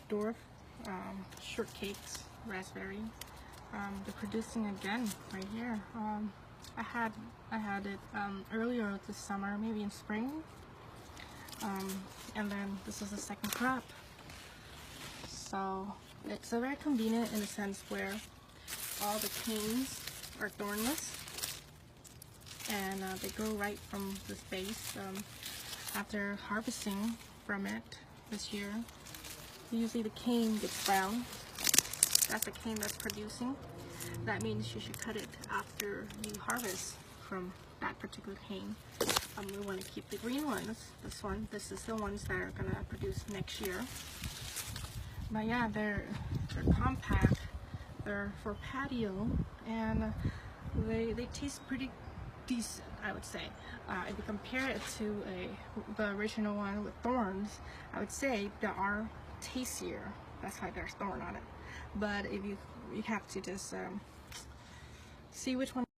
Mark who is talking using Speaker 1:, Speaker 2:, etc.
Speaker 1: dwarf shortcakes, raspberry. They're producing again right here. I had it earlier this summer, maybe in spring, and then this is the second crop. So it's very convenient in the sense where all the canes are thornless, and they grow right from the base. After harvesting from it this year, usually the cane gets brown. That's the cane that's producing. That means you should cut it after you harvest from that particular cane. We want to keep the green ones. This is the ones that are gonna produce next year. But yeah, they're compact. They're for patio, and they taste pretty decent, I would say. If you compare it to the original one with thorns, I would say they are tastier. That's why there's thorn on it. But if you have to just see which one